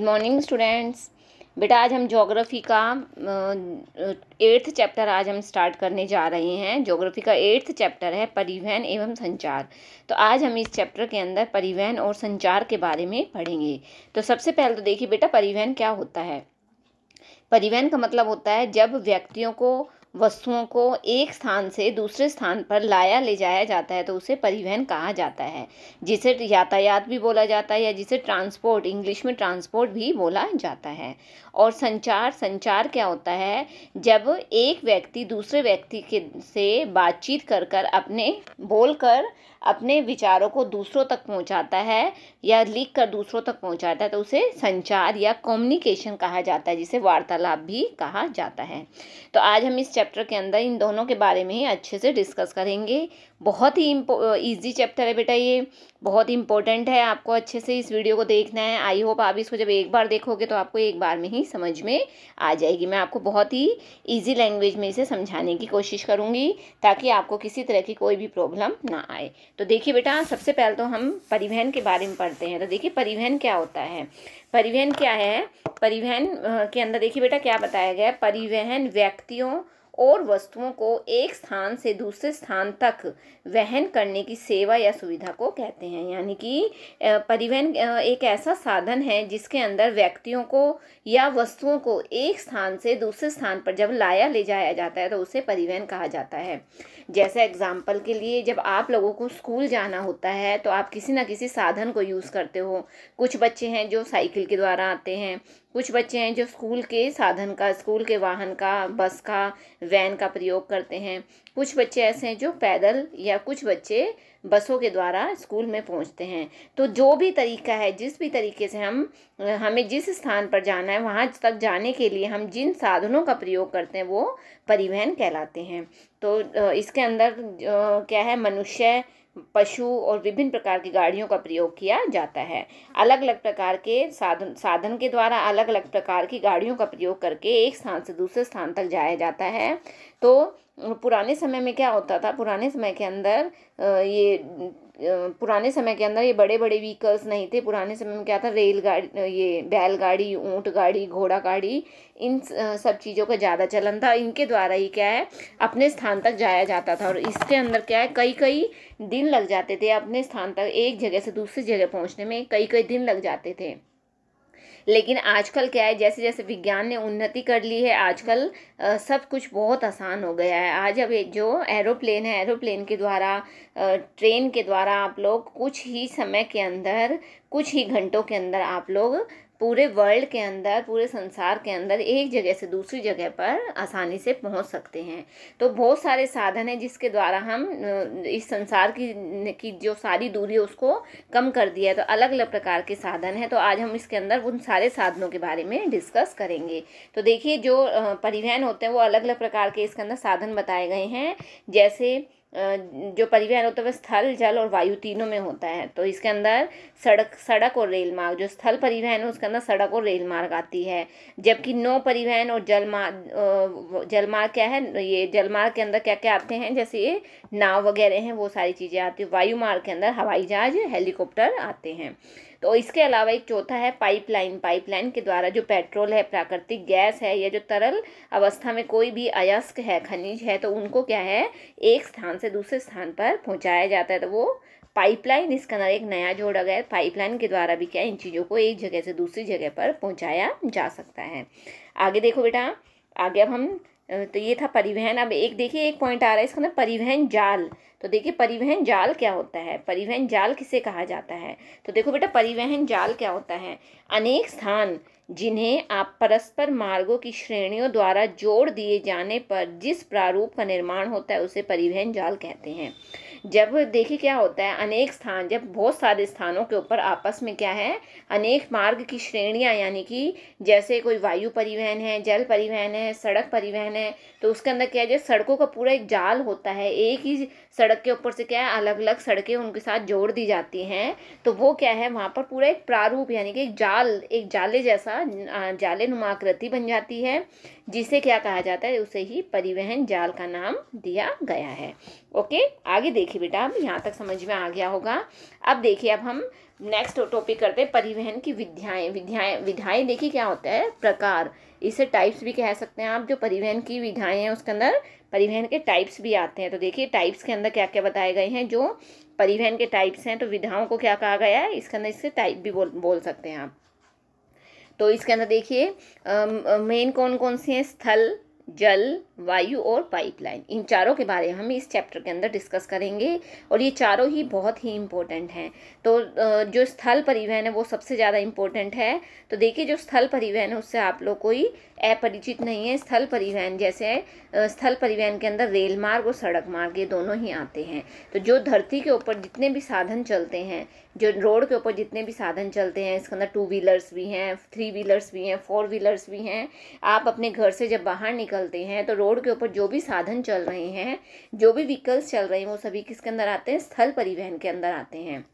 Morning students. बेटा आज हम ज्योग्राफी का 8th चैप्टर आज हम स्टार्ट करने जा रहे हैं। ज्योग्राफी का 8th चैप्टर है परिवहन एवं संचार। तो आज हम इस चैप्टर के अंदर परिवहन और संचार के बारे में पढ़ेंगे। तो सबसे पहले तो देखिए बेटा, परिवहन क्या होता है। परिवहन का मतलब होता है जब व्यक्तियों को, वस्तुओं को एक स्थान से दूसरे स्थान पर लाया ले जाया जाता है तो उसे परिवहन कहा जाता है, जिसे यातायात भी बोला जाता है या जिसे ट्रांसपोर्ट, इंग्लिश में ट्रांसपोर्ट भी बोला जाता है। और संचार क्या होता है, जब एक व्यक्ति दूसरे व्यक्ति से बातचीत कर अपने विचारों को दूसरों तक पहुंचाता है या लिख कर दूसरों तक पहुंचाता है तो उसे संचार या कम्युनिकेशन कहा जाता है, जिसे वार्तालाप भी कहा जाता है। तो आज हम इस चैप्टर के अंदर इन दोनों के बारे में ही अच्छे से डिस्कस करेंगे। बहुत ही इजी चैप्टर है बेटा, ये बहुत इंपॉर्टेंट है। आपको अच्छे से इस वीडियो को देखना है। आई होप आप इसको जब एक बार देखोगे तो आपको एक बार में ही समझ में आ जाएगी। मैं आपको बहुत ही इजी लैंग्वेज में इसे समझाने की कोशिश करूँगी ताकि आपको किसी तरह की कोई भी प्रॉब्लम ना आए। तो देखिए बेटा, सबसे पहले तो हम परिवहन के बारे में पढ़ते हैं। तो देखिए परिवहन क्या होता है। परिवहन क्या है, परिवहन के अंदर देखिए बेटा क्या बताया गया है। परिवहन व्यक्तियों और वस्तुओं को एक स्थान से दूसरे स्थान तक वहन करने की सेवा या सुविधा को कहते हैं। यानी कि परिवहन एक ऐसा साधन है जिसके अंदर व्यक्तियों को या वस्तुओं को एक स्थान से दूसरे स्थान पर जब लाया ले जाया जाता है तो उसे परिवहन कहा जाता है। जैसे एग्जाम्पल के लिए, जब आप लोगों को स्कूल जाना होता है तो आप किसी न किसी साधन को यूज़ करते हो। कुछ बच्चे हैं जो साइकिल के द्वारा आते हैं, कुछ बच्चे हैं जो स्कूल के साधन का, स्कूल के वाहन का, बस का, वैन का प्रयोग करते हैं। कुछ बच्चे ऐसे हैं जो पैदल, या कुछ बच्चे बसों के द्वारा स्कूल में पहुंचते हैं। तो जो भी तरीका है, जिस भी तरीके से हमें जिस स्थान पर जाना है वहां तक जाने के लिए हम जिन साधनों का प्रयोग करते हैं वो परिवहन कहलाते हैं। तो इसके अंदर क्या है, मनुष्य, पशु और विभिन्न प्रकार की गाड़ियों का प्रयोग किया जाता है। अलग अलग प्रकार के साधन के द्वारा अलग अलग प्रकार की गाड़ियों का प्रयोग करके एक स्थान से दूसरे स्थान तक जाया जाता है। तो पुराने समय में क्या होता था, पुराने समय के अंदर ये बड़े बड़े व्हीकल्स नहीं थे। पुराने समय में क्या था, रेलगाड़ी, ये बैलगाड़ी, ऊंट गाड़ी, घोड़ा गाड़ी, इन सब चीज़ों का ज़्यादा चलन था। इनके द्वारा ही क्या है, अपने स्थान तक जाया जाता था। और इसके अंदर क्या है, कई कई दिन लग जाते थे अपने स्थान तक, एक जगह से दूसरी जगह पहुंचने में कई कई दिन लग जाते थे। लेकिन आजकल क्या है, जैसे जैसे विज्ञान ने उन्नति कर ली है, आजकल सब कुछ बहुत आसान हो गया है। आज अब जो एरोप्लेन है, एरोप्लेन के द्वारा, ट्रेन के द्वारा आप लोग कुछ ही समय के अंदर, कुछ ही घंटों के अंदर आप लोग पूरे वर्ल्ड के अंदर, पूरे संसार के अंदर एक जगह से दूसरी जगह पर आसानी से पहुंच सकते हैं। तो बहुत सारे साधन हैं जिसके द्वारा हम इस संसार की जो सारी दूरी है उसको कम कर दिया है। तो अलग अलग प्रकार के साधन हैं। तो आज हम इसके अंदर उन सारे साधनों के बारे में डिस्कस करेंगे। तो देखिए, जो परिवहन होते हैं वो अलग अलग प्रकार के इसके अंदर साधन बताए गए हैं। जैसे जो परिवहन होता है वह स्थल, जल और वायु तीनों में होता है। तो इसके अंदर सड़क और रेल मार्ग, जो स्थल परिवहन है उसके अंदर सड़क और रेल मार्ग आती है। जबकि नौ परिवहन और जलमार्ग क्या है, ये जलमार्ग के अंदर क्या क्या आते हैं, जैसे ये नाव वगैरह हैं, वो सारी चीज़ें आती है। वायु मार्ग के अंदर हवाई जहाज, हेलीकॉप्टर आते हैं। तो इसके अलावा एक चौथा है पाइपलाइन। पाइपलाइन के द्वारा जो पेट्रोल है, प्राकृतिक गैस है, या जो तरल अवस्था में कोई भी अयस्क है, खनिज है, तो उनको क्या है, एक स्थान से दूसरे स्थान पर पहुंचाया जाता है। तो वो पाइपलाइन, इसके अंदर एक नया जोड़ा गया है। पाइपलाइन के द्वारा भी क्या इन चीज़ों को एक जगह से दूसरी जगह पर पहुंचाया जा सकता है। आगे देखो बेटा, आगे अब हम, तो ये था परिवहन। अब एक देखिए, एक पॉइंट आ रहा है इसका ना, परिवहन जाल। तो देखिए परिवहन जाल क्या होता है, परिवहन जाल किसे कहा जाता है। तो देखो बेटा, परिवहन जाल क्या होता है, अनेक स्थान जिन्हें आप परस्पर मार्गों की श्रेणियों द्वारा जोड़ दिए जाने पर जिस प्रारूप का निर्माण होता है उसे परिवहन जाल कहते हैं। जब देखिए क्या होता है, अनेक स्थान, जब बहुत सारे स्थानों के ऊपर आपस में क्या है, अनेक मार्ग की श्रेणियां, यानी कि जैसे कोई वायु परिवहन है, जल परिवहन है, सड़क परिवहन है, तो उसके अंदर क्या है, जैसे सड़कों का पूरा एक जाल होता है, एक ही सड़क के ऊपर से क्या है अलग अलग सड़कें उनके साथ जोड़ दी जाती हैं। तो वो क्या है, वहाँ पर पूरा एक प्रारूप, यानी कि एक जाले जैसा, जाले नुमा आकृति बन जाती है, जिसे क्या कहा जाता है, उसे ही परिवहन जाल का नाम दिया गया है। ओके, आगे देखिए। देखिए बेटा, अब यहाँ तक समझ में आ गया होगा। अब देखिए, अब हम नेक्स्ट टॉपिक करते हैं परिवहन की विधाएं देखिए क्या होता है, प्रकार, इसे टाइप्स भी कह सकते हैं आप। जो परिवहन की विधाएं हैं उसके अंदर परिवहन के टाइप्स भी आते हैं। तो देखिए टाइप्स के अंदर क्या क्या बताए गए हैं, जो परिवहन के टाइप्स हैं, तो विधाओं को क्या कहा गया है इसके अंदर, इससे टाइप भी बोल सकते हैं आप। तो इसके अंदर देखिए मेन कौन कौन सी हैं, स्थल, जल, वायु और पाइपलाइन। इन चारों के बारे में हम इस चैप्टर के अंदर डिस्कस करेंगे और ये चारों ही बहुत ही इम्पोर्टेंट हैं। तो जो स्थल परिवहन है वो सबसे ज़्यादा इम्पोर्टेंट है। तो देखिए जो स्थल परिवहन है उससे आप लोग कोई अपरिचित नहीं है। स्थल परिवहन जैसे स्थल परिवहन के अंदर रेल मार्ग और सड़क मार्ग ये दोनों ही आते हैं। तो जो धरती के ऊपर जितने भी साधन चलते हैं, जो रोड के ऊपर जितने भी साधन चलते हैं, इसके अंदर 2 व्हीलर्स भी हैं, 3 व्हीलर्स भी हैं, 4 व्हीलर्स भी हैं। आप अपने घर से जब बाहर निकलते हैं तो रोड के ऊपर जो भी साधन चल रहे हैं, जो भी व्हीकल्स चल रहे हैं, वो सभी किसके अंदर आते हैं, स्थल परिवहन के अंदर आते हैं।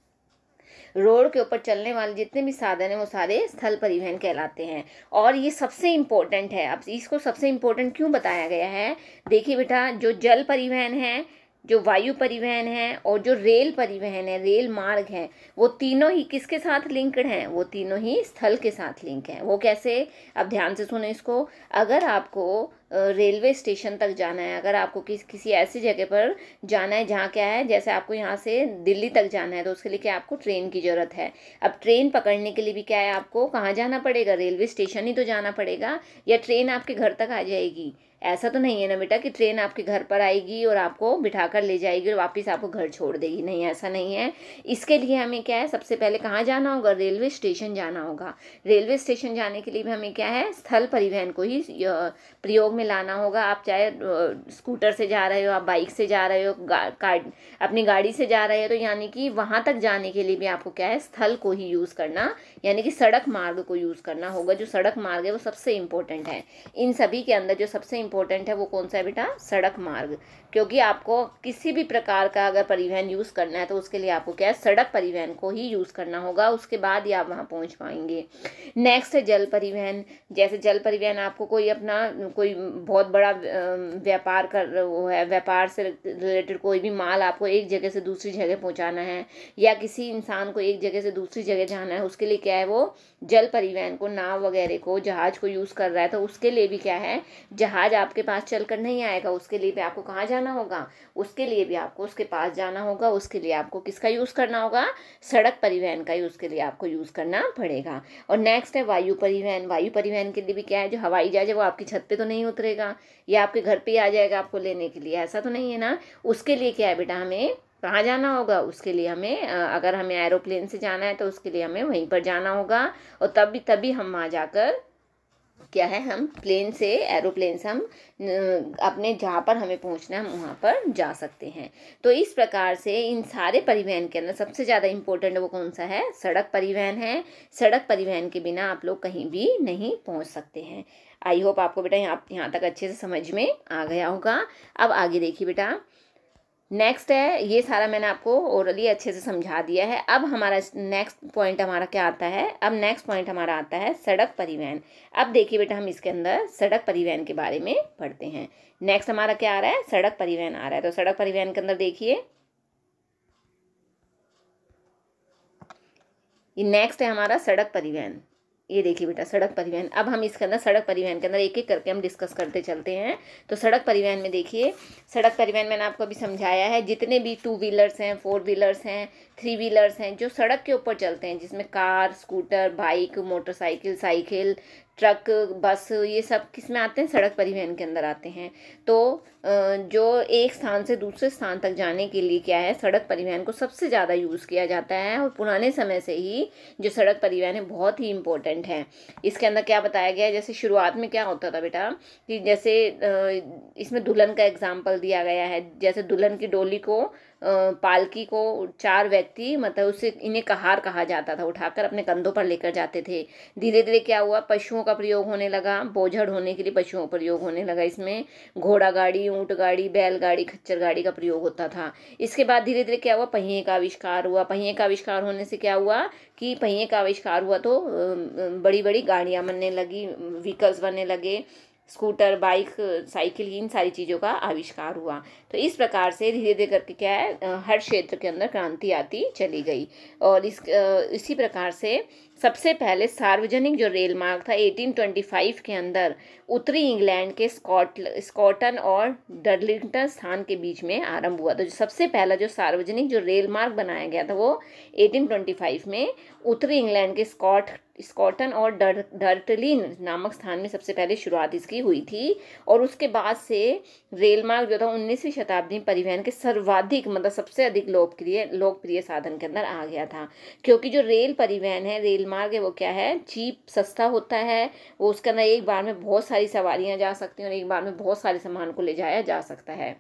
रोड के ऊपर चलने वाले जितने भी साधन हैं वो सारे स्थल परिवहन कहलाते हैं। और ये सबसे इम्पोर्टेंट है। अब इसको सबसे इम्पोर्टेंट क्यों बताया गया है, देखिए बेटा, जो जल परिवहन है, जो वायु परिवहन है और जो रेल परिवहन है, रेल मार्ग है, वो तीनों ही किसके साथ लिंक्ड हैं, वो तीनों ही स्थल के साथ लिंक हैं। वो कैसे, अब ध्यान से सुनो इसको। अगर आपको रेलवे स्टेशन तक जाना है, अगर आपको किसी ऐसी जगह पर जाना है जहाँ क्या है, जैसे आपको यहाँ से दिल्ली तक जाना है, तो उसके लिए क्या आपको ट्रेन की ज़रूरत है। अब ट्रेन पकड़ने के लिए भी क्या है, आपको कहाँ जाना पड़ेगा, रेलवे स्टेशन ही तो जाना पड़ेगा, या ट्रेन आपके घर तक आ जाएगी। ऐसा तो नहीं है ना बेटा कि ट्रेन आपके घर पर आएगी और आपको बिठा कर ले जाएगी और वापस आपको घर छोड़ देगी, नहीं, ऐसा नहीं है। इसके लिए हमें क्या है, सबसे पहले कहाँ जाना होगा, रेलवे स्टेशन जाना होगा। रेलवे स्टेशन जाने के लिए भी हमें क्या है, स्थल परिवहन को ही प्रयोग में लाना होगा। आप चाहे स्कूटर से जा रहे हो, आप बाइक से जा रहे हो, अपनी गाड़ी से जा रहे हो, तो यानी कि वहाँ तक जाने के लिए भी आपको क्या है, स्थल को ही यूज़ करना, यानी कि सड़क मार्ग को यूज़ करना होगा। जो सड़क मार्ग है वो सबसे इम्पोर्टेंट है। इन सभी के अंदर जो सबसे इम्पोर्टेंट है वो कौन सा है बेटा, सड़क मार्ग। क्योंकि आपको किसी भी प्रकार का अगर परिवहन यूज़ करना है तो उसके लिए आपको क्या है, सड़क परिवहन को ही यूज़ करना होगा, उसके बाद ही आप वहाँ पहुँच पाएंगे। नेक्स्ट है जल परिवहन। जैसे जल परिवहन आपको कोई बहुत बड़ा व्यापार कर वो है, व्यापार से रिलेटेड कोई भी माल आपको एक जगह से दूसरी जगह पहुँचाना है, या किसी इंसान को एक जगह से दूसरी जगह जाना है, उसके लिए क्या है, वो जल परिवहन को, नाव वगैरह को, जहाज को यूज़ कर रहा है। तो उसके लिए भी क्या है, जहाज आपके पास चलकर नहीं आएगा, उसके लिए भी आपको कहाँ जाना होगा, उसके लिए भी आपको उसके पास जाना होगा। उसके लिए आपको किसका यूज़ करना होगा, सड़क परिवहन का ही उसके लिए आपको यूज़ करना पड़ेगा। और नेक्स्ट है वायु परिवहन। वायु परिवहन के लिए भी क्या है, जो हवाई जहाज है वो आपकी छत पे तो नहीं उतरेगा, या आपके घर पे आ जाएगा आपको लेने के लिए, ऐसा तो नहीं है ना। उसके लिए क्या है बेटा, हमें कहाँ जाना होगा, उसके लिए हमें अगर हमें एरोप्लेन से जाना है तो उसके लिए हमें वहीं पर जाना होगा, और तभी हम वहाँ जाकर क्या है, हम एरोप्लेन से हम अपने जहाँ पर हमें पहुँचना है हम वहाँ पर जा सकते हैं। तो इस प्रकार से इन सारे परिवहन के अंदर सबसे ज़्यादा इम्पोर्टेंट वो कौन सा है, सड़क परिवहन है। सड़क परिवहन के बिना आप लोग कहीं भी नहीं पहुँच सकते हैं। आई होप आपको बेटा यहाँ तक अच्छे से समझ में आ गया होगा। अब आगे देखिए बेटा, नेक्स्ट है, ये सारा मैंने आपको ओरली अच्छे से समझा दिया है। अब हमारा नेक्स्ट पॉइंट हमारा क्या आता है, अब नेक्स्ट पॉइंट हमारा आता है सड़क परिवहन। अब देखिए बेटा, हम इसके अंदर सड़क परिवहन के बारे में पढ़ते हैं। नेक्स्ट हमारा क्या आ रहा है, सड़क परिवहन आ रहा है। तो सड़क परिवहन के अंदर देखिए, ये नेक्स्ट है हमारा सड़क परिवहन। ये देखिए बेटा, सड़क परिवहन। अब हम इसके अंदर सड़क परिवहन के अंदर एक एक करके हम डिस्कस करते चलते हैं। तो सड़क परिवहन में देखिए, सड़क परिवहन मैंने आपको अभी समझाया है, जितने भी 2 व्हीलर्स हैं, 4 व्हीलर्स हैं, 3 व्हीलर्स हैं, जो सड़क के ऊपर चलते हैं, जिसमें car, scooter, bike, motorcycle, cycle, truck, बस, ये सब किस में आते हैं, सड़क परिवहन के अंदर आते हैं। तो जो एक स्थान से दूसरे स्थान तक जाने के लिए क्या है, सड़क परिवहन को सबसे ज़्यादा यूज़ किया जाता है, और पुराने समय से ही जो सड़क परिवहन है बहुत ही इम्पोर्टेंट है। इसके अंदर क्या बताया गया है, जैसे शुरुआत में क्या होता था बेटा, कि जैसे इसमें दुल्हन का एग्जाम्पल दिया गया है। जैसे दुल्हन की डोली को, पालकी को 4 व्यक्ति, मतलब उसे इन्हें कहार कहा जाता था, उठाकर अपने कंधों पर लेकर जाते थे। धीरे धीरे क्या हुआ, पशुओं का प्रयोग होने लगा, बोझड़ होने के लिए पशुओं का प्रयोग होने लगा। इसमें घोड़ा गाड़ी, ऊंट गाड़ी, बैल गाड़ी, खच्चर गाड़ी का प्रयोग होता था। इसके बाद धीरे धीरे क्या हुआ, पहिए का आविष्कार हुआ। पहिए का आविष्कार होने से क्या हुआ कि पहिए का आविष्कार हुआ तो बड़ी बड़ी गाड़ियाँ बनने लगी, व्हीकल्स बनने लगे। स्कूटर, बाइक, साइकिल, इन सारी चीज़ों का आविष्कार हुआ। तो इस प्रकार से धीरे धीरे करके क्या है, हर क्षेत्र के अंदर क्रांति आती चली गई। और इसी प्रकार से सबसे पहले सार्वजनिक जो रेल मार्ग था 1825 के अंदर उत्तरी इंग्लैंड के स्कॉटन और डर्लिंगटन स्थान के बीच में आरंभ हुआ। तो सबसे पहला जो सार्वजनिक जो रेल मार्ग बनाया गया था वो 1825 में उत्तरी इंग्लैंड के स्कॉटन और डर्टलिन नामक स्थान में सबसे पहले शुरुआत इसकी हुई थी। और उसके बाद से रेल मार्ग जो था 19वीं शताब्दी में परिवहन के सर्वाधिक मतलब सबसे अधिक लोकप्रिय साधन के अंदर आ गया था। क्योंकि जो रेल परिवहन है, रेल मार्ग है, वो क्या है, चीप, सस्ता होता है। वो उसके अंदर एक बार में बहुत सारी सवारियां जा सकती हैं और एक बार में बहुत सारे सामान को ले जाया जा सकता है।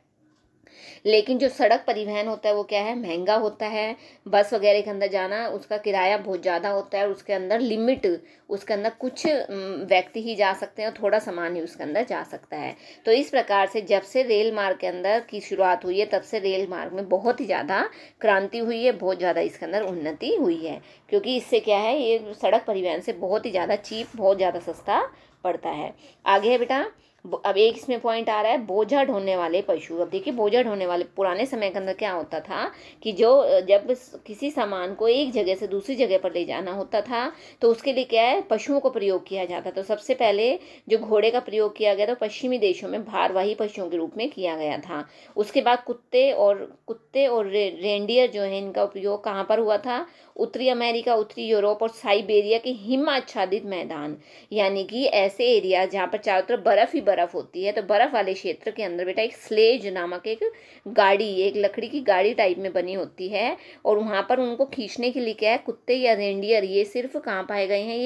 लेकिन जो सड़क परिवहन होता है वो क्या है, महंगा होता है। बस वगैरह के अंदर जाना, उसका किराया बहुत ज़्यादा होता है और उसके अंदर लिमिट, उसके अंदर कुछ व्यक्ति ही जा सकते हैं और थोड़ा सामान ही उसके अंदर जा सकता है। तो इस प्रकार से जब से रेल मार्ग के अंदर की शुरुआत हुई है तब से रेल मार्ग में बहुत ही ज़्यादा क्रांति हुई है, बहुत ज़्यादा इसके अंदर उन्नति हुई है। क्योंकि इससे क्या है, ये सड़क परिवहन से बहुत ही ज़्यादा चीप, बहुत ज़्यादा सस्ता पड़ता है। आगे है बेटा, अब एक इसमें पॉइंट आ रहा है बोझा ढोने वाले पशु। अब देखिए, बोझा ढोने वाले, पुराने समय के अंदर क्या होता था कि जब किसी सामान को एक जगह से दूसरी जगह पर ले जाना होता था तो उसके लिए क्या है, पशुओं को प्रयोग किया जाता। तो सबसे पहले जो घोड़े का प्रयोग किया गया तो पश्चिमी देशों में भारवाही पशुओं के रूप में किया गया था। उसके बाद कुत्ते और रेंडियर जो है, इनका उपयोग कहाँ पर हुआ था, उत्तरी अमेरिका, उत्तरी यूरोप और साइबेरिया के हिम आच्छादित मैदान, यानी कि ऐसे एरिया जहाँ पर चारों तरफ बर्फ ही बर्फ होती है। तो बर्फ वाले क्षेत्र के अंदर बेटा एक स्लेज नामक एक गाड़ी, एक लकड़ी की गाड़ी टाइप में बनी होती है और वहाँ पर उनको खींचने के लिए क्या है, कुत्ते या रेंडियर, ये सिर्फ कहाँ पाए गए हैं,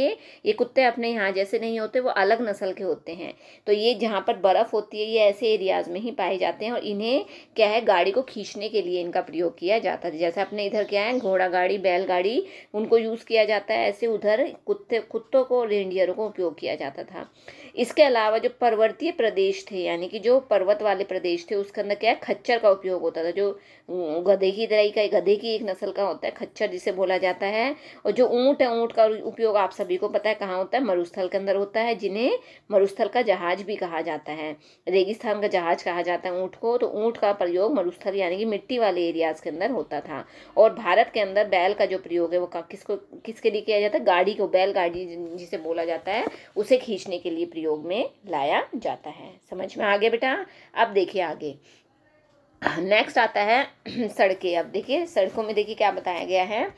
ये कुत्ते अपने यहाँ जैसे नहीं होते, वो अलग नस्ल के होते हैं। तो ये जहाँ पर बर्फ होती है ये ऐसे एरियाज में ही पाए जाते हैं और इन्हें क्या है, गाड़ी को खींचने के लिए इनका प्रयोग किया जाता है। जैसे अपने इधर क्या है, घोड़ा गाड़ी, बैलगाड़ी, उनको यूज़ किया जाता है, ऐसे उधर कुत्तों को, रेंडियरों को उपयोग किया जाता था। इसके अलावा जो पर्वतीय प्रदेश थे, यानी कि जो पर्वत वाले प्रदेश थे, उसके अंदर क्या है, खच्चर का उपयोग होता था। जो गधे की तरह का, गधे की एक नस्ल का होता है खच्चर, जिसे बोला जाता है। और जो ऊँट है, ऊँट का उपयोग आप सभी को पता है कहाँ होता है, मरुस्थल के अंदर होता है, जिन्हें मरुस्थल का जहाज भी कहा जाता है, रेगिस्तान का जहाज कहा जाता है ऊँट को। तो ऊँट का प्रयोग मरुस्थल यानी कि मिट्टी वाले एरियाज के अंदर होता था। और भारत के अंदर बैल का जो प्रयोग है वो किसके लिए किया जाता है, गाड़ी को, बैलगाड़ी जिसे बोला जाता है, उसे खींचने के लिए प्रयोग में लाया जाता है। समझ में आ गया बेटा। अब देखिए आगे, नेक्स्ट आता है सड़कें। अब देखिए सड़कों में देखिए क्या बताया गया है।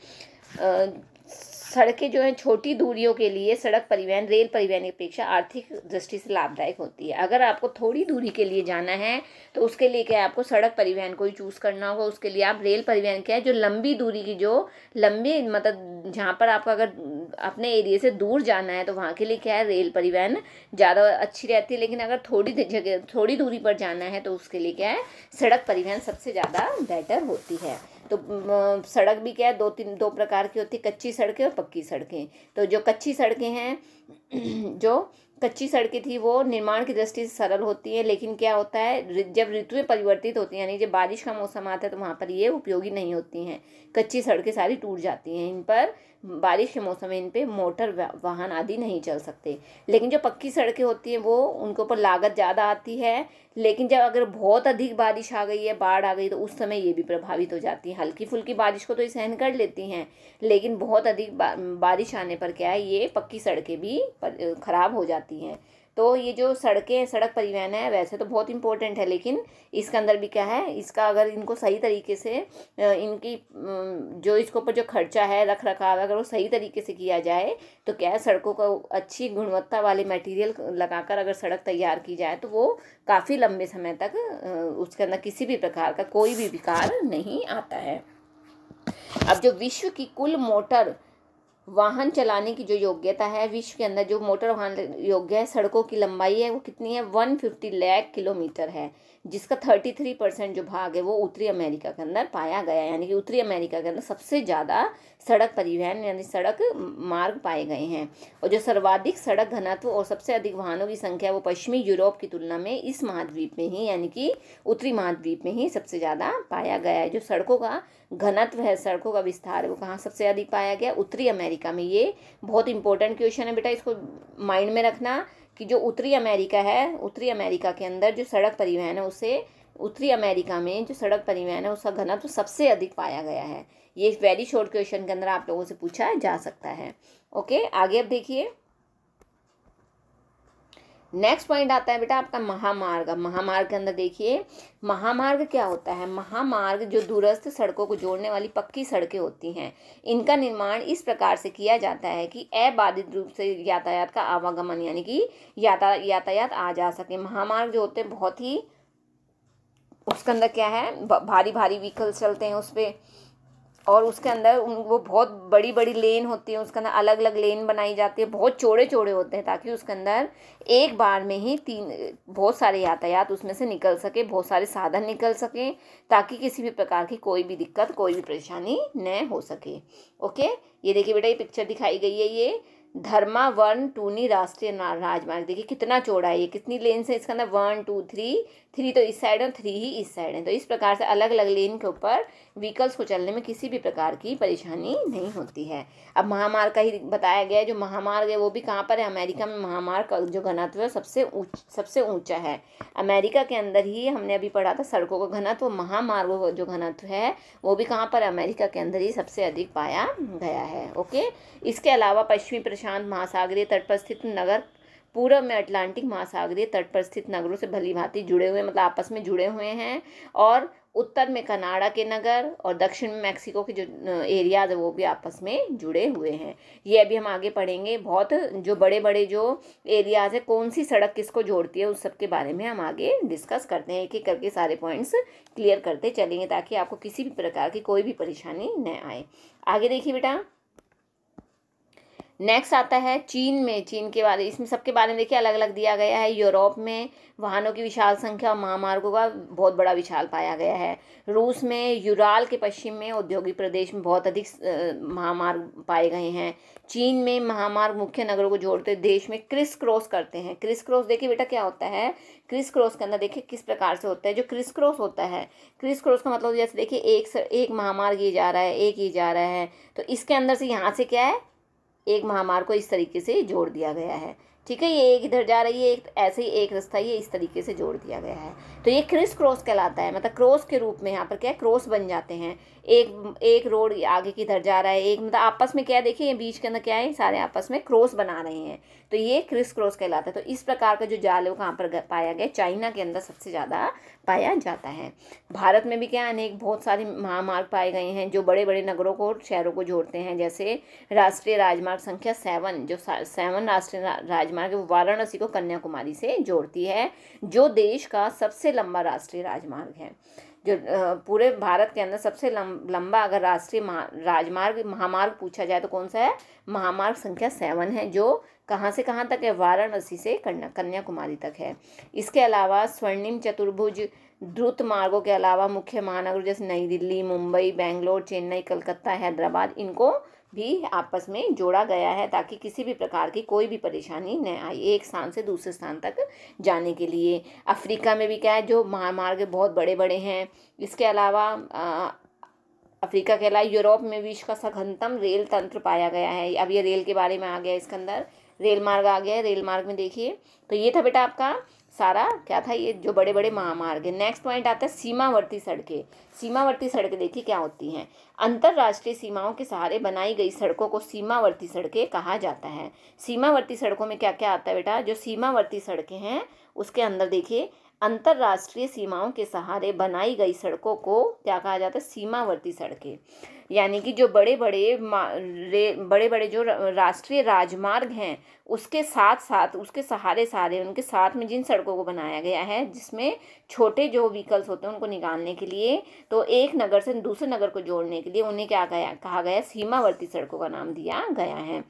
सड़कें जो हैं छोटी दूरियों के लिए सड़क परिवहन रेल परिवहन की अपेक्षा आर्थिक दृष्टि से लाभदायक होती है। अगर आपको थोड़ी दूरी के लिए जाना है तो उसके लिए क्या है, आपको सड़क परिवहन को ही चूज़ करना होगा। उसके लिए आप रेल परिवहन क्या है, जो लंबी दूरी की, जो लंबी मतलब जहाँ पर आपको अगर अपने एरिया से दूर जाना है तो वहाँ के लिए क्या है, रेल परिवहन ज़्यादा अच्छी रहती है। लेकिन अगर थोड़ी दूरी पर जाना है तो उसके लिए क्या है, सड़क परिवहन सबसे ज़्यादा बेटर होती है। तो सड़क भी क्या है, दो प्रकार की होती है, कच्ची सड़कें और पक्की सड़कें। तो जो कच्ची सड़कें हैं जो कच्ची सड़कें थी वो निर्माण की दृष्टि से सरल होती है, लेकिन क्या होता है, जब ऋतुएं परिवर्तित होती हैं, यानी जब बारिश का मौसम आता है तो वहाँ पर ये उपयोगी नहीं होती हैं। कच्ची सड़कें सारी टूट जाती हैं, इन पर बारिश के मौसम में इन पे मोटर वाहन आदि नहीं चल सकते। लेकिन जो पक्की सड़कें होती हैं वो उनके ऊपर लागत ज़्यादा आती है, लेकिन जब अगर बहुत अधिक बारिश आ गई है, बाढ़ आ गई, तो उस समय ये भी प्रभावित हो जाती हैं। हल्की फुल्की बारिश को तो ये सहन कर लेती हैं, लेकिन बहुत अधिक बारिश आने पर क्या है, ये पक्की सड़कें भी खराब हो जाती हैं। तो ये जो सड़कें, सड़क परिवहन है, वैसे तो बहुत इंपॉर्टेंट है, लेकिन इसके अंदर भी क्या है, इसका अगर इनको सही तरीके से इनकी जो इसके ऊपर जो खर्चा है, रख रखाव, अगर वो सही तरीके से किया जाए तो क्या है, सड़कों को अच्छी गुणवत्ता वाले मटेरियल लगाकर अगर सड़क तैयार की जाए तो वो काफ़ी लंबे समय तक उसके अंदर किसी भी प्रकार का कोई भी विकार नहीं आता है। अब जो विश्व की कुल मोटर वाहन चलाने की जो योग्यता है, विश्व के अंदर जो मोटर वाहन योग्य है, सड़कों की लंबाई है वो कितनी है, 150 लाख किलोमीटर है, जिसका 33% जो भाग है वो उत्तरी अमेरिका के अंदर पाया गया है। यानी कि उत्तरी अमेरिका के अंदर सबसे ज़्यादा सड़क परिवहन यानी सड़क मार्ग पाए गए हैं। और जो सर्वाधिक सड़क घनत्व और सबसे अधिक वाहनों की संख्या वो पश्चिमी यूरोप की तुलना में इस महाद्वीप में ही, यानी कि उत्तरी महाद्वीप में ही सबसे ज़्यादा पाया गया है। जो सड़कों का घनत्व है, सड़कों का विस्तार है, वो कहाँ सबसे अधिक पाया गया, उत्तरी अमेरिका में। ये बहुत इंपॉर्टेंट क्वेश्चन है बेटा, इसको माइंड में रखना कि जो उत्तरी अमेरिका है, उत्तरी अमेरिका के अंदर जो सड़क परिवहन है उसे उत्तरी अमेरिका में जो सड़क परिवहन है उसका घनत्व सबसे अधिक पाया गया है। ये वेरी शॉर्ट क्वेश्चन के अंदर आप लोगों से पूछा जा सकता है। ओके, आगे अब देखिए नेक्स्ट पॉइंट आता है बेटा आपका महामार्ग। महामार्ग के अंदर देखिए महामार्ग क्या होता है। महामार्ग जो दूरस्थ सड़कों को जोड़ने वाली पक्की सड़कें होती हैं, इनका निर्माण इस प्रकार से किया जाता है कि अबाधित रूप से यातायात का आवागमन यानी कि यातायात आ जा सके। महामार्ग जो होते हैं बहुत ही, उसके अंदर क्या है, भारी भारी व्हीकल्स चलते हैं उस पर, और उसके अंदर वो बहुत बड़ी बड़ी लेन होती है, उसके अंदर अलग अलग लेन बनाई जाती है, बहुत चौड़े चौड़े होते हैं ताकि उसके अंदर एक बार में ही बहुत सारे यातायात उसमें से निकल सके, बहुत सारे साधन निकल सकें, ताकि किसी भी प्रकार की कोई भी दिक्कत कोई भी परेशानी न हो सके। ओके, ये देखिए बेटा ये पिक्चर दिखाई गई है, ये धर्मावरम टूनी राष्ट्रीय राजमार्ग। देखिए कितना चौड़ा है, ये कितनी लेन से इसके अंदर 1 2 3 तो इस साइड है, 3 ही इस साइड है। तो इस प्रकार से अलग अलग लेन के ऊपर व्हीकल्स को चलने में किसी भी प्रकार की परेशानी नहीं होती है। अब महामार्ग का ही बताया गया है, जो महामार्ग है वो भी कहाँ पर है, अमेरिका में महामार्ग का जो घनत्व है सबसे ऊंचा है। अमेरिका के अंदर ही हमने अभी पढ़ा था सड़कों का घनत्व, महामार्गों का जो घनत्व है वो भी कहाँ पर, अमेरिका के अंदर ही सबसे अधिक पाया गया है। ओके, इसके अलावा पश्चिमी प्रशांत महासागरीय तट पर स्थित नगर पूर्व में अटलांटिक महासागरीय तट पर स्थित नगरों से भली भांति जुड़े हुए, मतलब आपस में जुड़े हुए हैं, और उत्तर में कनाडा के नगर और दक्षिण में मैक्सिको के जो एरियाज है वो भी आपस में जुड़े हुए हैं। ये अभी हम आगे पढ़ेंगे, बहुत जो बड़े बड़े जो एरियाज है कौन सी सड़क किसको जोड़ती है उस सब के बारे में हम आगे डिस्कस करते हैं। एक एक करके सारे पॉइंट्स क्लियर करते चलेंगे ताकि आपको किसी भी प्रकार की कोई भी परेशानी न आए। आगे देखिए बेटा नेक्स्ट आता है चीन में। चीन के बारे, इसमें सबके बारे में देखिए अलग अलग दिया गया है। यूरोप में वाहनों की विशाल संख्या और महामार्गों का बहुत बड़ा विशाल पाया गया है। रूस में यूराल के पश्चिम में औद्योगिक प्रदेश में बहुत अधिक महामार्ग पाए गए हैं। चीन में महामार्ग मुख्य नगरों को जोड़ते देश में क्रिस क्रॉस करते हैं। क्रिस क्रॉस देखिए बेटा क्या होता है, क्रिस क्रॉस के अंदर देखिए किस प्रकार से होता है। जो क्रिस क्रॉस होता है, क्रिस क्रॉस का मतलब जैसे देखिए एक महामार्ग ये जा रहा है, एक ये जा रहा है, तो इसके अंदर से यहाँ से क्या है, एक महामार्ग को इस तरीके से जोड़ दिया गया है। ठीक है, ये एक इधर जा रही है, एक ऐसे ही एक रास्ता ये इस तरीके से जोड़ दिया गया है, तो ये क्रिस क्रॉस कहलाता है। मतलब क्रॉस के रूप में यहाँ पर क्या है, क्रॉस बन जाते हैं। एक रोड आगे की इधर जा रहा है, एक मतलब आपस में क्या है, देखिए ये बीच के अंदर क्या है, सारे आपस में क्रॉस बना रहे हैं, तो ये क्रिस क्रॉस कहलाता है। तो इस प्रकार का जो जाल है वो कहाँ पर पाया गया, चाइना के अंदर सबसे ज़्यादा पाया जाता है। भारत में भी क्या अनेक बहुत सारे महामार्ग पाए गए हैं जो बड़े बड़े नगरों को शहरों को जोड़ते हैं। जैसे राष्ट्रीय राजमार्ग संख्या 7, जो 7 राष्ट्रीय राजमार्ग वो वाराणसी को कन्याकुमारी से जोड़ती है, जो देश का सबसे लंबा राष्ट्रीय राजमार्ग है। जो पूरे भारत के अंदर सबसे लंबा अगर राष्ट्रीय राजमार्ग महामार्ग पूछा जाए तो कौन सा है, महामार्ग संख्या 7 है, जो कहाँ से कहाँ तक है, वाराणसी से कन्याकुमारी तक है। इसके अलावा स्वर्णिम चतुर्भुज द्रुत मार्गों के अलावा मुख्य महानगरों जैसे नई दिल्ली, मुंबई, बेंगलोर, चेन्नई, कलकत्ता, हैदराबाद, इनको भी आपस में जोड़ा गया है ताकि किसी भी प्रकार की कोई भी परेशानी न आए एक स्थान से दूसरे स्थान तक जाने के लिए। अफ्रीका में भी क्या है, जो महामार्ग बहुत बड़े बड़े हैं। इसके अलावा अफ्रीका के अलावा यूरोप में विश्व का सघनतम रेल तंत्र पाया गया है। अब ये रेल के बारे में आ गया, इसके अंदर रेल मार्ग आ गया है। रेल मार्ग में देखिए तो ये था बेटा आपका सारा क्या था, ये जो बड़े बड़े महामार्ग है। नेक्स्ट पॉइंट आता है सीमावर्ती सड़कें। सीमावर्ती सड़कें देखिए क्या होती हैं, अंतर्राष्ट्रीय सीमाओं के सहारे बनाई गई सड़कों को सीमावर्ती सड़कें कहा जाता है। सीमावर्ती सड़कों में क्या क्या आता है बेटा, जो सीमावर्ती सड़कें हैं उसके अंदर देखिए अंतर्राष्ट्रीय सीमाओं के सहारे बनाई गई सड़कों को क्या कहा जाता है, सीमावर्ती सड़कें। यानी कि जो बड़े बड़े जो राष्ट्रीय राजमार्ग हैं उसके साथ साथ उसके सहारे उनके साथ में जिन सड़कों को बनाया गया है जिसमें छोटे जो व्हीकल्स होते हैं उनको निकालने के लिए, तो एक नगर से दूसरे नगर को जोड़ने के लिए उन्हें क्या कहा गया, सीमावर्ती सड़कों का नाम दिया गया है।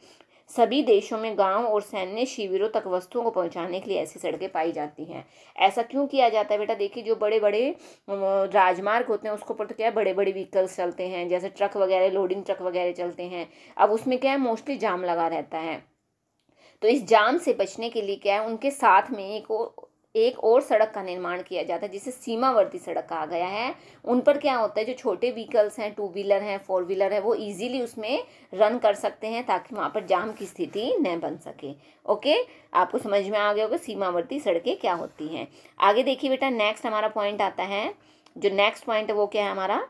सभी देशों में गांव और सैन्य शिविरों तक वस्तुओं को पहुंचाने के लिए ऐसी सड़कें पाई जाती हैं। ऐसा क्यों किया जाता है बेटा, देखिए जो बड़े बड़े राजमार्ग होते हैं उसके ऊपर तो क्या है, बड़े बड़े व्हीकल्स चलते हैं, जैसे ट्रक वगैरह, लोडिंग ट्रक वगैरह चलते हैं। अब उसमें क्या है, मोस्टली जाम लगा रहता है, तो इस जाम से बचने के लिए क्या है, उनके साथ में एक और सड़क का निर्माण किया जाता है जिसे सीमावर्ती सड़क कहा गया है। उन पर क्या होता है, जो छोटे व्हीकल्स हैं, 2 व्हीलर हैं, 4 व्हीलर है, वो इजीली उसमें रन कर सकते हैं ताकि वहाँ पर जाम की स्थिति न बन सके। ओके, आपको समझ में आ गया होगा सीमावर्ती सड़कें क्या होती हैं। आगे देखिए बेटा, नेक्स्ट हमारा पॉइंट आता है, जो नेक्स्ट पॉइंट है वो क्या है हमारा,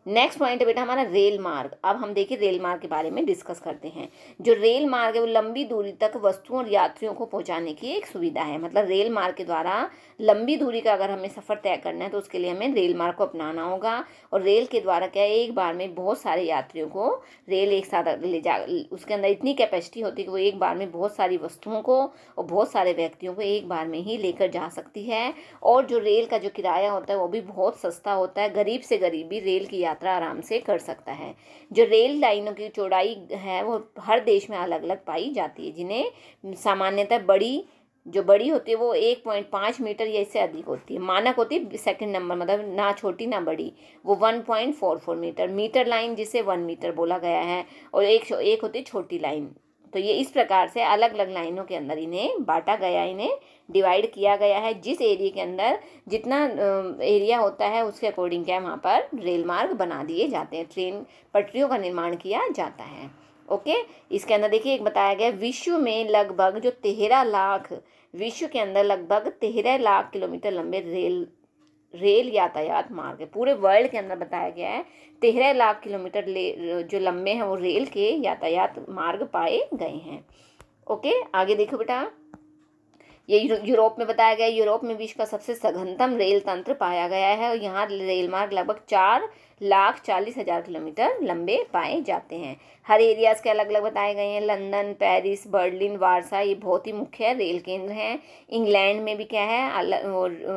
नेक्स्ट पॉइंट है बेटा हमारा रेल मार्ग। अब हम देखिए रेल मार्ग के बारे में डिस्कस करते हैं। जो रेल मार्ग है वो लंबी दूरी तक वस्तुओं और यात्रियों को पहुंचाने की एक सुविधा है। मतलब रेल मार्ग के द्वारा लंबी दूरी का अगर हमें सफ़र तय करना है तो उसके लिए हमें रेल मार्ग को अपनाना होगा। और रेल के द्वारा क्या है, एक बार में बहुत सारे यात्रियों को रेल एक साथ ले जा, उसके अंदर इतनी कैपेसिटी होती है कि वो एक बार में बहुत सारी वस्तुओं को और बहुत सारे व्यक्तियों को एक बार में ही लेकर जा सकती है। और जो रेल का जो किराया होता है वो भी बहुत सस्ता होता है। गरीब से गरीब भी रेल की यात्रा आराम से कर सकता है। जो रेल लाइनों की चौड़ाई है वो हर देश में अलग अलग पाई जाती है, जिन्हें सामान्यतः बड़ी होती है वो 1.5 मीटर या इससे अधिक होती है। मानक होती है सेकंड नंबर, मतलब ना छोटी ना बड़ी, वो 1.44 मीटर। मीटर लाइन जिसे 1 मीटर बोला गया है, और एक होती है छोटी लाइन। तो ये इस प्रकार से अलग अलग लाइनों के अंदर इन्हें बांटा गया, इन्हें डिवाइड किया गया है। जिस एरिया के अंदर जितना एरिया होता है उसके अकॉर्डिंग क्या है, वहाँ पर रेल मार्ग बना दिए जाते हैं, ट्रेन पटरियों का निर्माण किया जाता है। ओके, इसके अंदर देखिए एक बताया गया, विश्व के अंदर लगभग 13 लाख किलोमीटर लंबे रेल यातायात मार्ग है। पूरे वर्ल्ड के अंदर बताया गया है 13 लाख किलोमीटर जो लंबे हैं वो रेल के यातायात मार्ग पाए गए हैं। ओके, आगे देखो बेटा, ये यूरोप में बताया गया, यूरोप में विश्व का सबसे सघनतम रेल तंत्र पाया गया है और यहाँ रेल मार्ग लगभग 4,40,000 किलोमीटर लंबे पाए जाते हैं। हर एरियाज के अलग अलग बताए गए हैं। लंदन, पेरिस, बर्लिन, वारसा ये बहुत ही मुख्य रेल केंद्र हैं। इंग्लैंड में भी क्या है,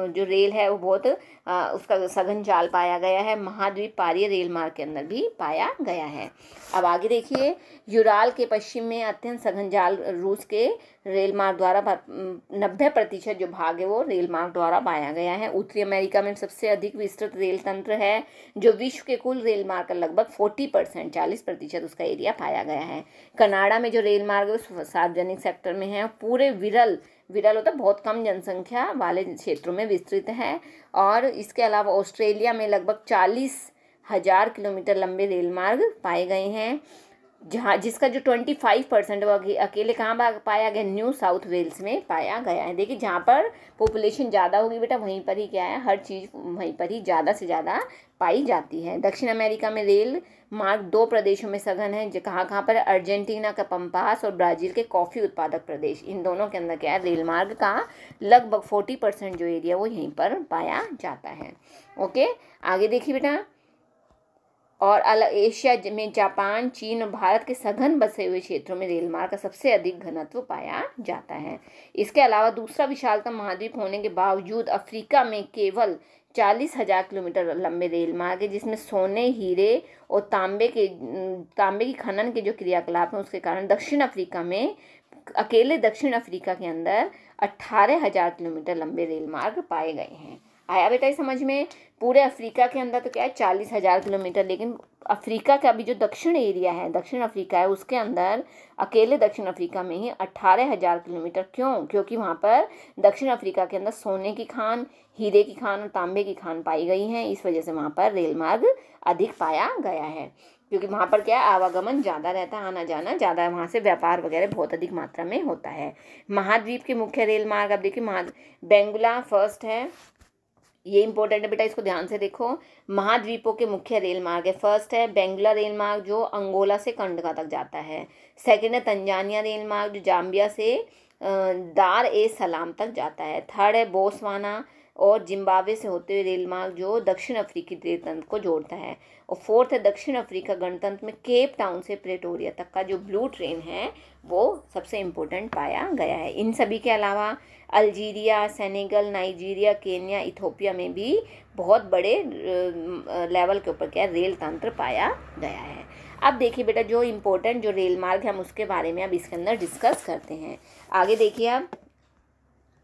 जो रेल है वो बहुत उसका सघन जाल पाया गया है। महाद्वीप पारीय रेल मार्ग के अंदर भी पाया गया है। अब आगे देखिए, यूराल के पश्चिम में अत्यंत सघन जाल रूस के रेल मार्ग द्वारा 90% जो भाग है वो रेल मार्ग द्वारा पाया गया है। उत्तरी अमेरिका में सबसे अधिक विस्तृत रेल तंत्र है, जो विश्व के कुल रेल मार्ग का लगभग 40% उसका एरिया पाया गया है। कनाडा में जो रेल मार्ग है वो सार्वजनिक सेक्टर में है, पूरे विरल होता है बहुत कम जनसंख्या वाले क्षेत्रों में विस्तृत है। और इसके अलावा ऑस्ट्रेलिया में लगभग 40,000 किलोमीटर लंबे रेल मार्ग पाए गए हैं, जिसका जो 25% वो अकेले कहाँ पाया गया, न्यू साउथ वेल्स में पाया गया है। देखिए जहाँ पर पॉपुलेशन ज़्यादा होगी बेटा वहीं पर ही क्या है, हर चीज़ वहीं पर ही ज़्यादा से ज़्यादा पाई जाती है। दक्षिण अमेरिका में रेल मार्ग 2 प्रदेशों में सघन है, जो कहाँ पर अर्जेंटीना का पंपास और ब्राज़ील के कॉफ़ी उत्पादक प्रदेश, इन दोनों के अंदर क्या है, रेल मार्ग का लगभग 40% जो एरिया वो यहीं पर पाया जाता है। ओके, आगे देखिए बेटा, और एशिया में जापान, चीन और भारत के सघन बसे हुए क्षेत्रों में रेल मार्ग का सबसे अधिक घनत्व पाया जाता है। इसके अलावा दूसरा विशालतम महाद्वीप होने के बावजूद अफ्रीका में केवल 40,000 किलोमीटर लंबे रेल मार्ग है, जिसमें सोने, हीरे और तांबे की खनन के जो क्रियाकलाप हैं उसके कारण अकेले दक्षिण अफ्रीका के अंदर 18,000 किलोमीटर लंबे रेल मार्ग पाए गए हैं। आया बेटा समझ में? पूरे अफ्रीका के अंदर तो क्या है 40,000 किलोमीटर, लेकिन अफ्रीका का भी जो दक्षिण एरिया है, दक्षिण अफ्रीका है, उसके अंदर अकेले दक्षिण अफ्रीका में ही 18,000 किलोमीटर। क्यों? क्योंकि वहाँ पर दक्षिण अफ्रीका के अंदर सोने की खान, हीरे की खान और तांबे की खान पाई गई हैं। इस वजह से वहाँ पर रेल मार्ग अधिक पाया गया है, क्योंकि वहाँ पर क्या है, आवागमन ज़्यादा रहता है, आना जाना ज़्यादा है, वहाँ से व्यापार वगैरह बहुत अधिक मात्रा में होता है। महाद्वीप के मुख्य रेल मार्ग, अब देखिए बेंगुला फर्स्ट है, ये इंपॉर्टेंट है बेटा, इसको ध्यान से देखो। महाद्वीपों के मुख्य रेल मार्ग है, फर्स्ट है बेंगुला रेल मार्ग जो अंगोला से कंडगा तक जाता है। सेकंड है तंजानिया रेल मार्ग जो जाम्बिया से दार ए सलाम तक जाता है। थर्ड है बोस्वाना और जिम्बाब्वे से होते हुए रेल मार्ग जो दक्षिण अफ्रीकी रेल तंत्र को जोड़ता है। और फोर्थ है दक्षिण अफ्रीका गणतंत्र में केप टाउन से प्रेटोरिया तक का जो ब्लू ट्रेन है वो सबसे इम्पोर्टेंट पाया गया है। इन सभी के अलावा Algeria, Senegal, Nigeria, Kenya, Ethiopia में भी बहुत बड़े लेवल के ऊपर क्या रेल तंत्र पाया गया है। अब देखिए बेटा, जो इम्पोर्टेंट जो रेल मार्ग है हम उसके बारे में अब इसके अंदर डिस्कस करते हैं। आगे देखिए, अब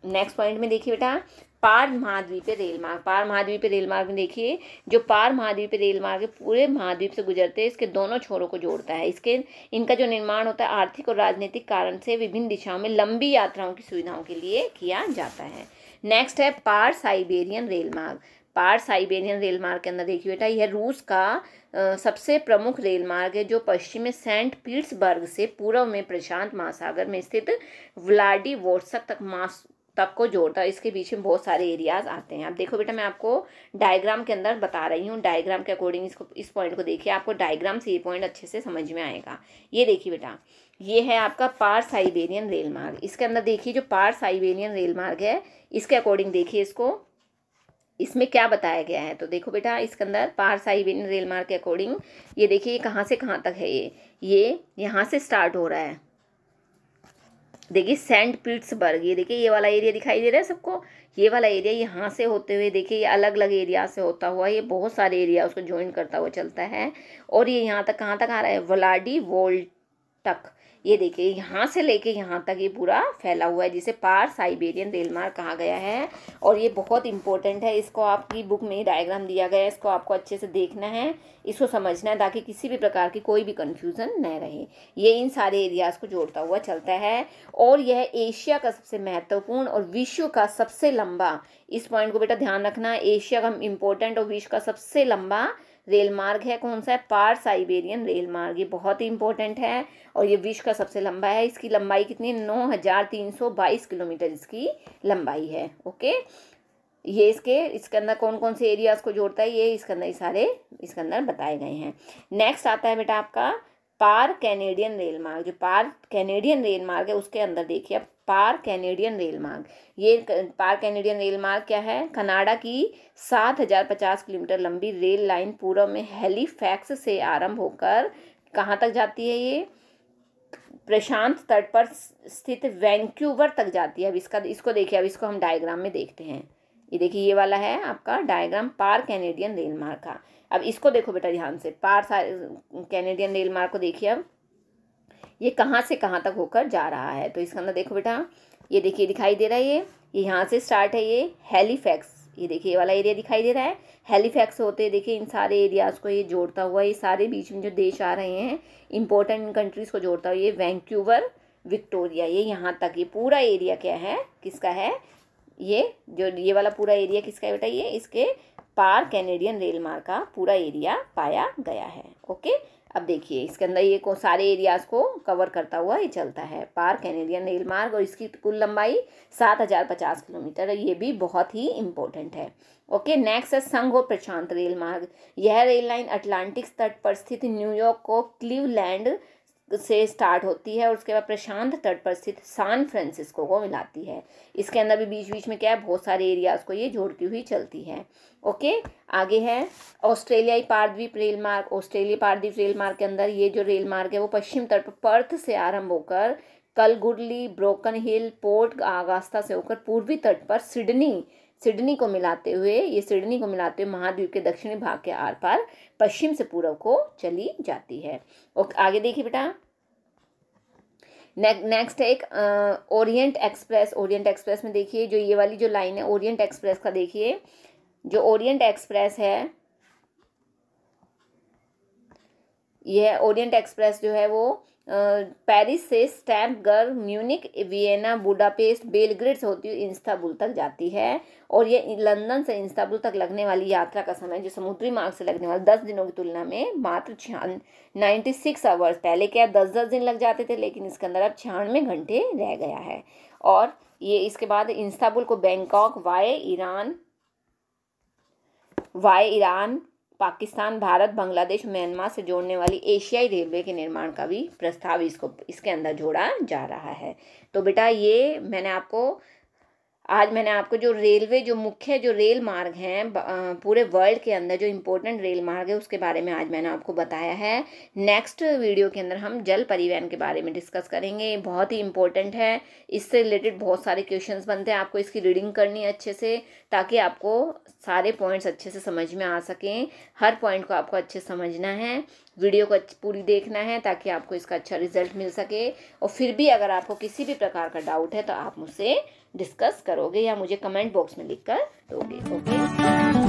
नेक्स्ट पॉइंट में देखिए बेटा, पार महाद्वीपीय रेल मार्ग। पार महाद्वीपीय रेल मार्ग में देखिए, जो पार महाद्वीपीय रेल मार्ग पूरे महाद्वीप से गुजरते हैं, इसके दोनों छोरों को जोड़ता है। इनका जो निर्माण होता है आर्थिक और राजनीतिक कारण से विभिन्न दिशाओं में लंबी यात्राओं की सुविधाओं के लिए किया जाता है। नेक्स्ट है पार साइबेरियन रेल मार्ग। पार साइबेरियन रेल मार्ग के अंदर देखिए बेटा, यह रूस का सबसे प्रमुख रेल मार्ग है, जो पश्चिम में सेंट पीटर्सबर्ग से पूर्व में प्रशांत महासागर में स्थित व्लादिवोस्तोक तक को जोड़ता है। इसके बीच में बहुत सारे एरियाज आते हैं। अब देखो बेटा, मैं आपको डायग्राम के अंदर बता रही हूँ, डायग्राम के अकॉर्डिंग इस पॉइंट को देखिए, आपको डायग्राम से ये पॉइंट अच्छे से समझ में आएगा। ये देखिए बेटा, ये है आपका पार साइबेरियन रेल मार्ग। इसके अंदर देखिए जो पार साइबेरियन रेल मार्ग है, इसके अकॉर्डिंग देखिए इसमें क्या बताया गया है। तो देखो बेटा, इसके अंदर पार साइबेरियन रेल मार्ग के अकॉर्डिंग ये देखिए कहाँ से कहाँ तक है। ये यहाँ से स्टार्ट हो रहा है, देखिए सेंट पीटर्सबर्ग, ये देखिए ये वाला एरिया दिखाई दे रहा है सबको, ये वाला एरिया यहाँ से होते हुए देखिए ये अलग अलग एरिया से होता हुआ ये बहुत सारे एरिया उसको ज्वाइन करता हुआ चलता है। और ये यहाँ तक कहाँ तक आ रहा है, व्लादिवोस्तोक। ये देखिए यहाँ से लेके यहाँ तक ये पूरा फैला हुआ है, जिसे पार साइबेरियन रेल मार्ग कहा गया है। और ये बहुत इंपॉर्टेंट है, इसको आपकी बुक में डायग्राम दिया गया है, इसको आपको अच्छे से देखना है, इसको समझना है, ताकि किसी भी प्रकार की कोई भी कन्फ्यूज़न न रहे। ये इन सारे एरियाज़ को जोड़ता हुआ चलता है और यह एशिया का सबसे महत्वपूर्ण और विश्व का सबसे लंबा, इस पॉइंट को बेटा ध्यान रखना, एशिया का इम्पोर्टेंट और विश्व का सबसे लंबा रेल मार्ग है। कौन सा है, पार साइबेरियन रेल मार्ग। ये बहुत ही इंपॉर्टेंट है और ये विश्व का सबसे लंबा है। इसकी लंबाई कितनी, 9322 किलोमीटर इसकी लंबाई है। ओके, ये इसके अंदर कौन कौन से एरियाज को जोड़ता है, ये इसके अंदर सारे इसके अंदर बताए गए हैं। नेक्स्ट आता है बेटा आपका पार कैनेडियन रेल मार्ग। जो पार कैनेडियन रेल मार्ग है उसके अंदर देखिए अब पार कैनेडियन रेल मार्ग। ये पार कैनेडियन रेल मार्ग क्या है, कनाडा की 7050 किलोमीटर लंबी रेल लाइन पूर्व में हैलिफैक्स से आरंभ होकर कहाँ तक जाती है, ये प्रशांत तट पर स्थित वैंकूवर तक जाती है। अब इसको देखिए, अब इसको हम डायग्राम में देखते हैं। ये देखिए ये वाला है आपका डायग्राम पार कैनेडियन रेल मार्ग का। अब इसको देखो बेटा ध्यान से, पार कैनेडियन रेल मार्ग को देखिए, अब ये कहाँ से कहाँ तक होकर जा रहा है। तो इसके अंदर देखो बेटा, ये देखिए दिखाई दे रहा है, ये यहाँ से स्टार्ट है, ये हैलिफैक्स, ये देखिए ये वाला एरिया दिखाई दे रहा है, हैलिफैक्स होते हैं देखिए इन सारे एरियाज़ को ये जोड़ता हुआ, ये सारे बीच में जो देश आ रहे हैं इंपॉर्टेंट कंट्रीज़ को जोड़ता हुआ, ये वैंकूवर, विक्टोरिया, ये यहाँ तक ये पूरा एरिया क्या है, किसका है, ये वाला पूरा एरिया किसका है बेटा, ये इसके पार कैनेडियन रेल मार्ग का पूरा एरिया पाया गया है। ओके, अब देखिए इसके अंदर ये सारे एरियाज़ को कवर करता हुआ ये चलता है पार कैनेडियन रेल मार्ग और इसकी कुल लंबाई 7050 किलोमीटर है। ये भी बहुत ही इम्पोर्टेंट है। ओके, नेक्स्ट है संघ और प्रशांत रेल मार्ग। यह रेल लाइन अटलांटिक तट पर स्थित न्यूयॉर्क को क्लीवलैंड से स्टार्ट होती है और उसके बाद प्रशांत तट पर स्थित सैन फ्रांसिस्को को मिलाती है। इसके अंदर भी बीच बीच में क्या है, बहुत सारे एरियाज़ को ये जोड़ती हुई चलती है। ओके, आगे है ऑस्ट्रेलियाई पारद्वीप रेल मार्ग। ऑस्ट्रेलिया पारद्वीप रेल मार्ग के अंदर ये जो रेल मार्ग है वो पश्चिम तट पर पर्थ से आरंभ होकर कलगुडली, ब्रोकन हिल, पोर्ट आगास्ता से होकर पूर्वी तट पर सिडनी को मिलाते हुए महाद्वीप के दक्षिणी भाग के आर पार पश्चिम से पूर्व को चली जाती है। और आगे देखिए बेटा, नेक्स्ट है एक ओरिएंट एक्सप्रेस। ओरिएंट एक्सप्रेस में देखिए जो ये वाली जो लाइन है ओरिएंट एक्सप्रेस का, देखिए जो ओरिएंट एक्सप्रेस है, यह ओरिएंट एक्सप्रेस जो है वो पेरिस से स्टैम्बर्ग, म्यूनिक, वियना, बुडापेस्ट, बेलग्रेड से होती हुई इस्तांबुल तक जाती है। और ये लंदन से इस्तांबुल तक लगने वाली यात्रा का समय जो समुद्री मार्ग से लगने वाले 10 दिनों की तुलना में मात्र 96 आवर्स, पहले क्या 10-10 दिन लग जाते थे, लेकिन इसके अंदर अब 96 घंटे रह गया है। और ये इसके बाद इस्तांबुल को Bangkok via Iran, Pakistan, Bharat, Bangladesh, Myanmar से जोड़ने एशियाई एशियाई रेलवे के निर्माण का भी प्रस्ताव इसके अंदर जोड़ा जा रहा है। तो बेटा ये आज मैंने आपको जो रेलवे जो मुख्य जो रेल मार्ग हैं पूरे वर्ल्ड के अंदर जो इम्पोर्टेंट रेल मार्ग है उसके बारे में आज मैंने आपको बताया है। नेक्स्ट वीडियो के अंदर हम जल परिवहन के बारे में डिस्कस करेंगे। बहुत ही इम्पोर्टेंट है, इससे रिलेटेड बहुत सारे क्वेश्चंस बनते हैं। आपको इसकी रीडिंग करनी है अच्छे से, ताकि आपको सारे पॉइंट्स अच्छे से समझ में आ सकें। हर पॉइंट को आपको अच्छे समझना है, वीडियो को पूरी देखना है, ताकि आपको इसका अच्छा रिजल्ट मिल सके। और फिर भी अगर आपको किसी भी प्रकार का डाउट है तो आप मुझसे डिस्कस करोगे या मुझे कमेंट बॉक्स में लिख कर दोगे। ओके।